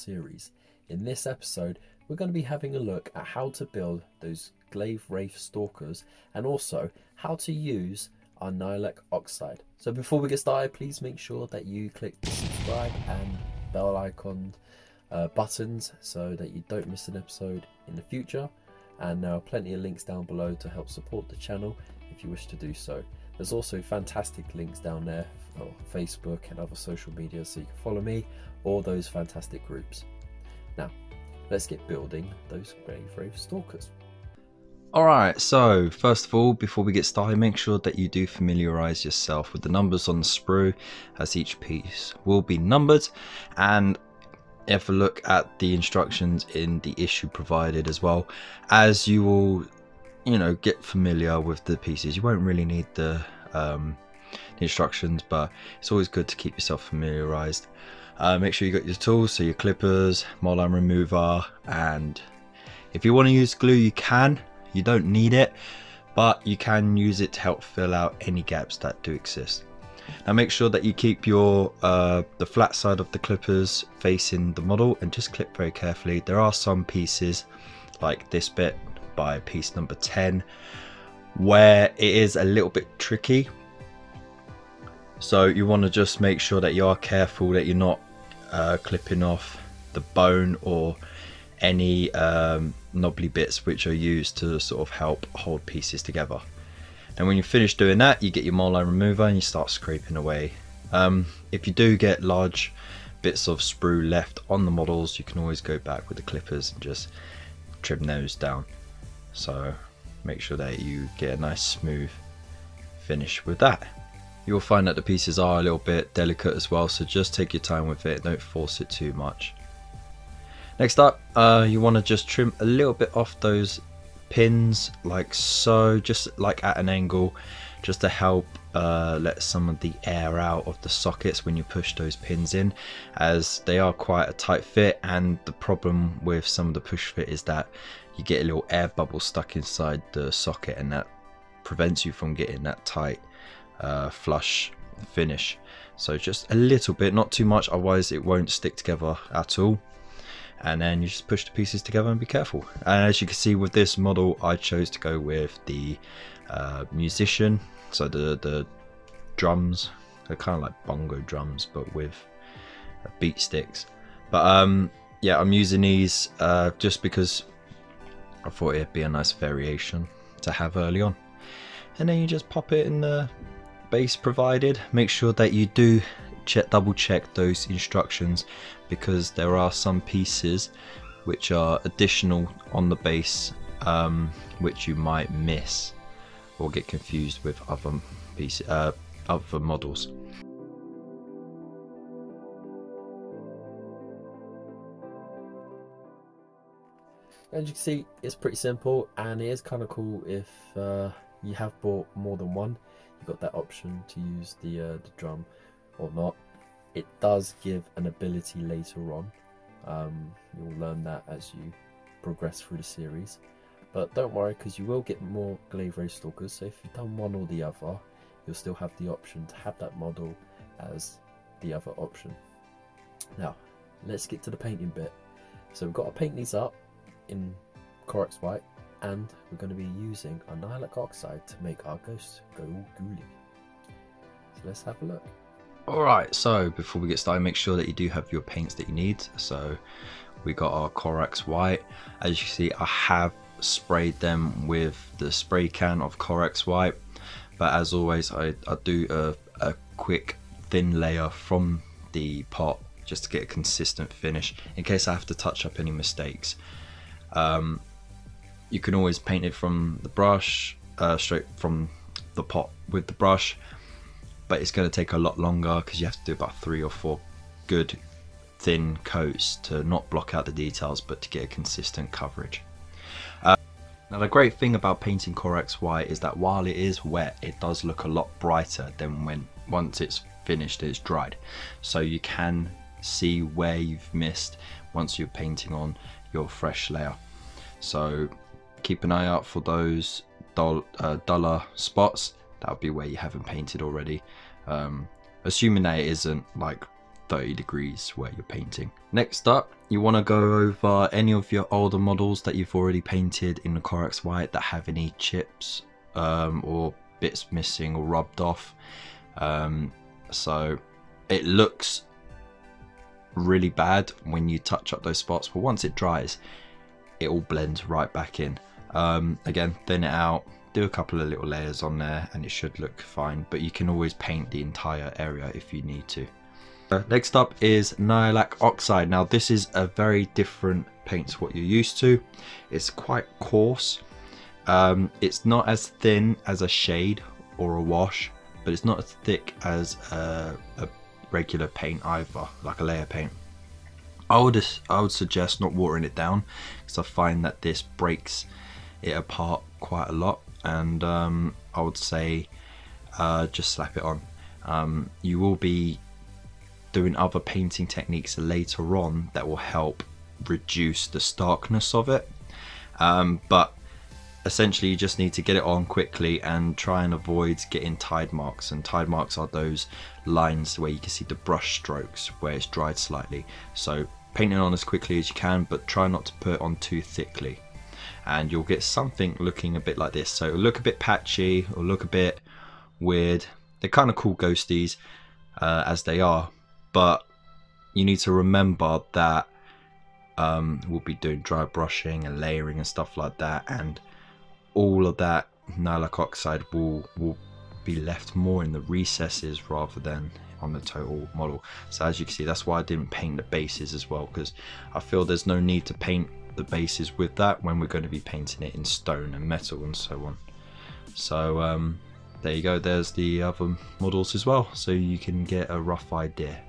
series. In this episode, we're going to be having a look at how to build those Glaivewraith Stalkers and also how to use our Nihilakh Oxide. So before we get started, please make sure that you click the subscribe and bell icon buttons so that you don't miss an episode in the future. And there are plenty of links down below to help support the channel if you wish to do so. There's also fantastic links down there for Facebook and other social media, so you can follow me or those fantastic groups. Now, let's get building those Glaivewraith Stalkers. Alright, so first of all, before we get started, make sure that you do familiarise yourself with the numbers on the sprue, as each piece will be numbered, and have a look at the instructions in the issue provided as well, as you will, get familiar with the pieces. You won't really need the instructions, but it's always good to keep yourself familiarised. Make sure you got your tools, so your clippers, moldline remover, and if you want to use glue you can. You don't need it, but you can use it to help fill out any gaps that do exist. Now make sure that you keep your the flat side of the clippers facing the model and just clip very carefully. There are some pieces like this bit by piece number 10 where it is a little bit tricky, so you want to just make sure that you are careful that you're not clipping off the bone or any knobbly bits which are used to sort of help hold pieces together. And when you finish doing that, you get your moldline remover and you start scraping away. If you do get large bits of sprue left on the models, you can always go back with the clippers and just trim those down. So make sure that you get a nice smooth finish with that. You'll find that the pieces are a little bit delicate as well, so just take your time with it, don't force it too much. Next up, you want to just trim a little bit off those pins like so, just like at an angle, just to help let some of the air out of the sockets when you push those pins in, as they are quite a tight fit, and the problem with some of the push fit is that you get a little air bubble stuck inside the socket, and that prevents you from getting that tight flush finish. So just a little bit, not too much, otherwise it won't stick together at all. And then you just push the pieces together and be careful. And as you can see with this model, I chose to go with the musician, so the drums, they're kind of like bongo drums but with beat sticks. But yeah, I'm using these just because I thought it'd be a nice variation to have early on. And then you just pop it in the base provided. Make sure that you do double check those instructions, because there are some pieces which are additional on the base which you might miss or get confused with other pieces, other models. As you can see, it's pretty simple, and it is kind of cool if you have bought more than one. You've got that option to use the drum or not. It does give an ability later on. You'll learn that as you progress through the series. But don't worry, because you will get more Glaivewraith Stalkers, so if you've done one or the other, you'll still have the option to have that model as the other option. Now, let's get to the painting bit. So we've got to paint these up in Corex White, and we're going to be using our Nihilakh Oxide to make our ghosts go all ghouly. So let's have a look. Alright, so before we get started, make sure that you do have your paints that you need. So we got our Corex White. As you can see, I have sprayed them with the spray can of Corex White, but as always I do a quick thin layer from the pot just to get a consistent finish in case I have to touch up any mistakes. You can always paint it from the brush, straight from the pot with the brush, but it's going to take a lot longer because you have to do about 3 or 4 good thin coats to not block out the details but to get a consistent coverage. Now the great thing about painting Corex White is that while it is wet, it does look a lot brighter than once it's finished, it's dried. So you can see where you've missed once you're painting on your fresh layer. So keep an eye out for those duller spots. That would be where you haven't painted already. Assuming that it isn't like 30 degrees where you're painting. Next up, you want to go over any of your older models that you've already painted in the Corax White that have any chips or bits missing or rubbed off. So it looks really bad when you touch up those spots, but once it dries, it all blends right back in. Again, thin it out, do a couple of little layers on there, and it should look fine, but you can always paint the entire area if you need to. Next up is Nihilakh Oxide. Now this is a very different paint to what you're used to. It's quite coarse. It's not as thin as a shade or a wash, but it's not as thick as a regular paint either, like a layer paint. I would suggest not watering it down, because I find that this breaks it apart quite a lot, and I would say just slap it on. You will be doing other painting techniques later on that will help reduce the starkness of it, but essentially you just need to get it on quickly and try and avoid getting tide marks. And tide marks are those lines where you can see the brush strokes where it's dried slightly. So paint it on as quickly as you can, but try not to put it on too thickly, and you'll get something looking a bit like this. So it'll look a bit patchy or look a bit weird. They're kind of cool ghosties as they are, but you need to remember that we'll be doing dry brushing and layering and stuff like that, and all of that Nihilakh Oxide will be left more in the recesses rather than on the total model. So as you can see, that's why I didn't paint the bases as well, because I feel there's no need to paint the bases with that when we're going to be painting it in stone and metal and so on. So there you go, there's the other models as well, so you can get a rough idea.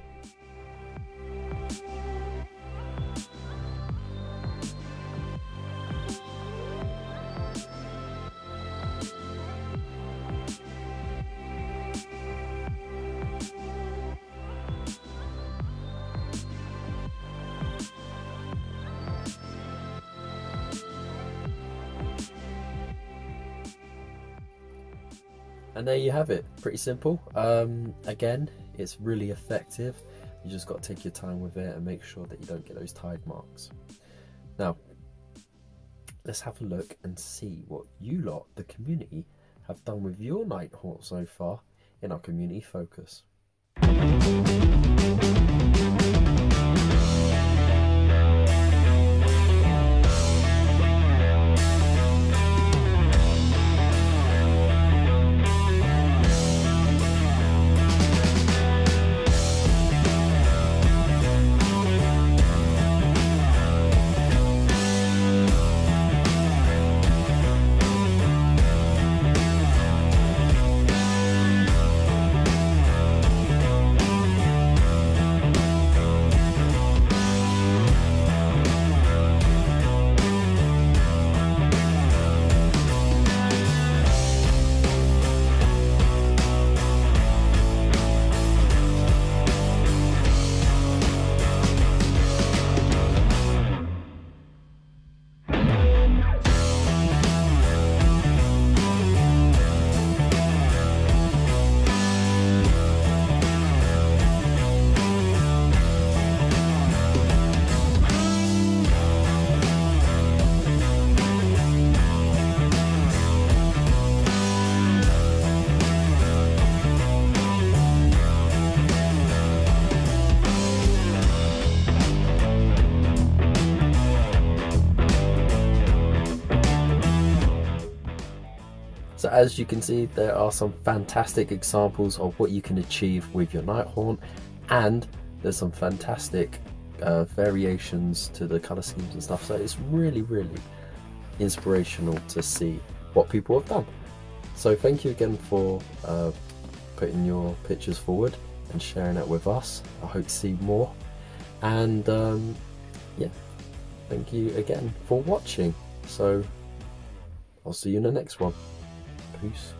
And there you have it, pretty simple. Again, it's really effective. You just got to take your time with it and make sure that you don't get those tide marks. Now, let's have a look and see what you lot, the community, have done with your Nighthaunt so far in our community focus. So as you can see, there are some fantastic examples of what you can achieve with your Nighthaunt, and there's some fantastic variations to the colour schemes and stuff, so it's really inspirational to see what people have done. So thank you again for putting your pictures forward and sharing it with us. I hope to see more, and yeah, thank you again for watching. So I'll see you in the next one. Peace.